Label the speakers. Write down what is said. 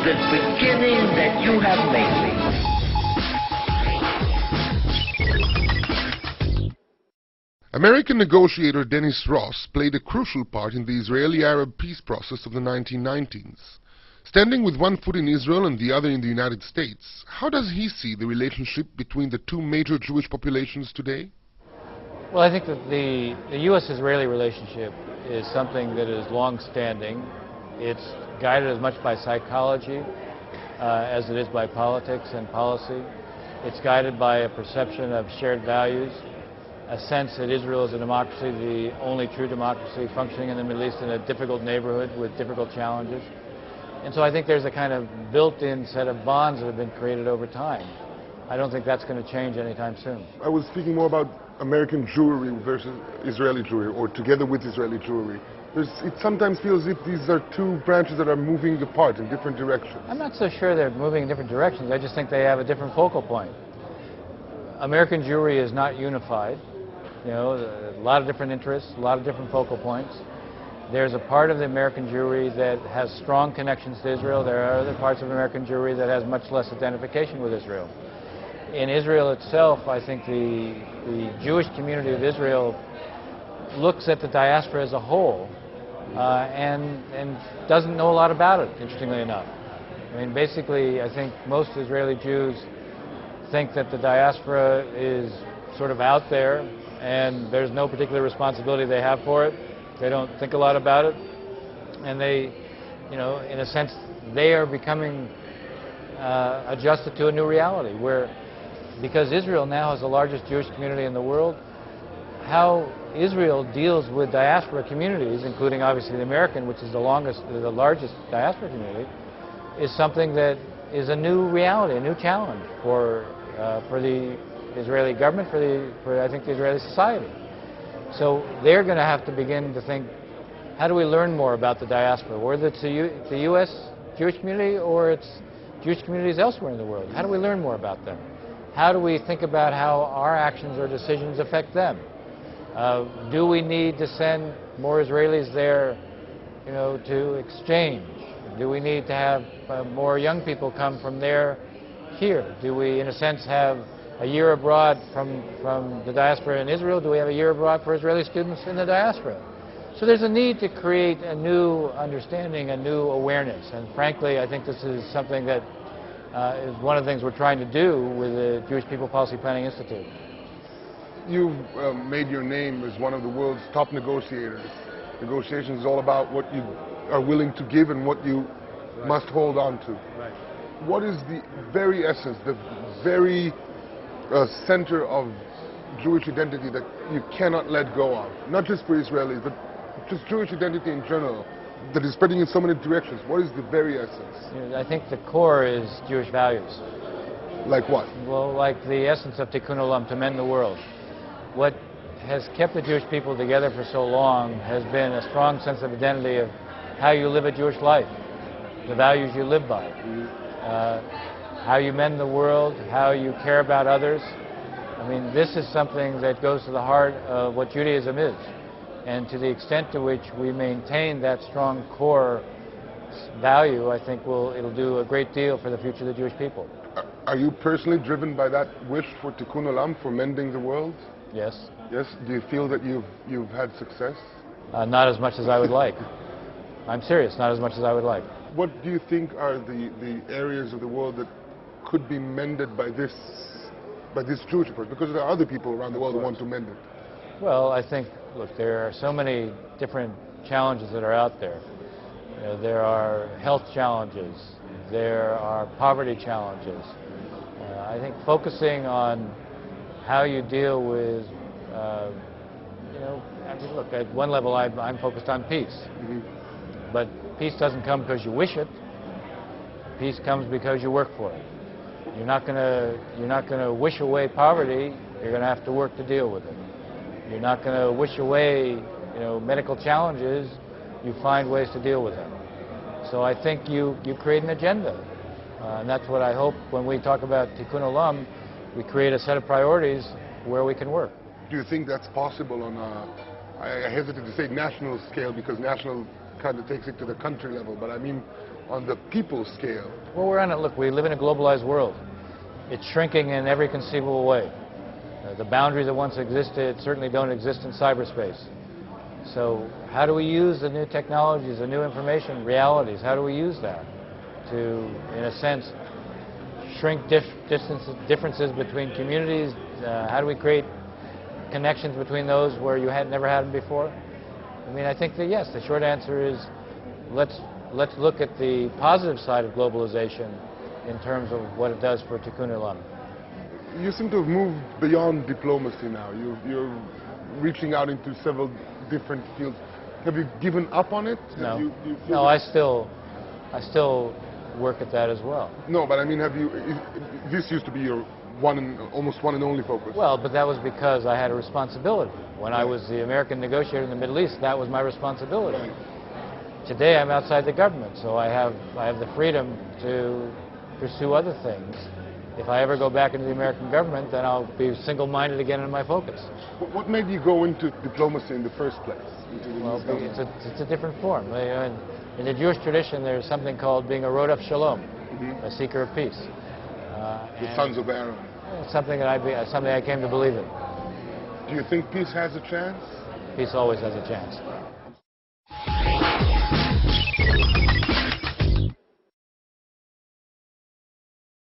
Speaker 1: the beginning that you have made.
Speaker 2: American negotiator Denis Ross played a crucial part in the Israeli-Arab peace process of the 1990s. Standing with one foot in Israel and the other in the United States, how does he see the relationship between the two major Jewish populations today?
Speaker 3: Well, I think that the U.S.-Israeli relationship is something that is long-standing. It's guided as much by psychology as it is by politics and policy. It's guided by a perception of shared values, a sense that Israel is a democracy, the only true democracy functioning in the Middle East in a difficult neighborhood with difficult challenges. And so I think there's a kind of built-in set of bonds that have been created over time. I don't think that's going to change anytime soon.
Speaker 2: I was speaking more about American Jewry versus Israeli Jewry, or together with Israeli Jewry. It sometimes feels as if these are two branches that are moving apart in different directions.
Speaker 3: I'm not so sure they're moving in different directions. I just think they have a different focal point. American Jewry is not unified. You know, a lot of different interests, a lot of different focal points. There's a part of the American Jewry that has strong connections to Israel. There are other parts of American Jewry that has much less identification with Israel. In Israel itself, I think the Jewish community of Israel looks at the diaspora as a whole and doesn't know a lot about it, interestingly enough. I mean, basically, I think most Israeli Jews think that the diaspora is sort of out there and there's no particular responsibility they have for it. They don't think a lot about it. And they, you know, in a sense, they are becoming adjusted to a new reality where, because Israel now has the largest Jewish community in the world, how Israel deals with diaspora communities, including obviously the American, which is the largest diaspora community, is something that is a new reality, a new challenge for the Israeli government, for I think the Israeli society. So they're going to have to begin to think, how do we learn more about the diaspora, whether it's the U.S. Jewish community or it's Jewish communities elsewhere in the world? How do we learn more about them? How do we think about how our actions or decisions affect them? Do we need to send more Israelis there, you know, to exchange? Do we need to have more young people come from there here? Do we, in a sense, have a year abroad from the diaspora in Israel? Do we have a year abroad for Israeli students in the diaspora? So there's a need to create a new understanding, a new awareness. And frankly, I think this is something that is one of the things we're trying to do with the Jewish People Policy Planning Institute.
Speaker 2: You've made your name as one of the world's top negotiators. Negotiations is all about what you are willing to give and what you must hold on to.
Speaker 3: Right.
Speaker 2: What is the very essence, the very center of Jewish identity that you cannot let go of? Not just for Israelis, but just Jewish identity in general, that is spreading in so many directions. What is the very essence?
Speaker 3: I think the core is Jewish values.
Speaker 2: Like what?
Speaker 3: Well, like the essence of Tikkun Olam, to mend the world. What has kept the Jewish people together for so long has been a strong sense of identity of how you live a Jewish life, the values you live by, how you mend the world, how you care about others. I mean, this is something that goes to the heart of what Judaism is. And to the extent to which we maintain that strong core value, I think it'll do a great deal for the future of the Jewish people.
Speaker 2: Are you personally driven by that wish for Tikkun Olam, for mending the world?
Speaker 3: Yes.
Speaker 2: Yes? Do you feel that you've had success?
Speaker 3: Not as much as I would like. I'm serious, not as much as I would like.
Speaker 2: What do you think are the areas of the world that could be mended by this Jewish approach? Because there are other people around the world who want to mend it.
Speaker 3: Well, I think, look, there are so many different challenges that are out there. You know, there are health challenges. There are poverty challenges. I think focusing on how you deal with, you know, I mean, look, at one level I'm focused on peace. Mm-hmm. But peace doesn't come because you wish it. Peace comes because you work for it. You're not gonna wish away poverty. You're gonna have to work to deal with it. You're not gonna wish away, you know, medical challenges. You find ways to deal with them. So I think you create an agenda, and that's what I hope when we talk about Tikkun Olam, we create a set of priorities where we can work.
Speaker 2: Do you think that's possible on a, I hesitate to say national scale, because national kind of takes it to the country level, but I mean on the people scale.
Speaker 3: Well, we're on it. Look, we live in a globalized world. It's shrinking in every conceivable way. The boundaries that once existed certainly don't exist in cyberspace. So how do we use the new technologies, the new information realities? How do we use that to, in a sense, shrink differences between communities? How do we create connections between those where you had never had them before? I mean, I think that yes, the short answer is let's look at the positive side of globalization in terms of what it does for Tikkun Olam.
Speaker 2: You seem to have moved beyond diplomacy now. You're reaching out into several different fields. Have you given up on it?
Speaker 3: No. No, I still work at that as well.
Speaker 2: No, but I mean, this used to be your almost one and only focus.
Speaker 3: Well, but that was because I had a responsibility. When I was the American negotiator in the Middle East, that was my responsibility. Today, I'm outside the government, so I have the freedom to pursue other things. If I ever go back into the American government, then I'll be single-minded again in my focus.
Speaker 2: What made you go into diplomacy in the first place?
Speaker 3: Well, it's a different form. In the Jewish tradition, there's something called being a rodef shalom, a seeker of peace.
Speaker 2: The sons of Aaron.
Speaker 3: Something I came to believe in.
Speaker 2: Do you think peace has a chance?
Speaker 3: Peace always has a chance.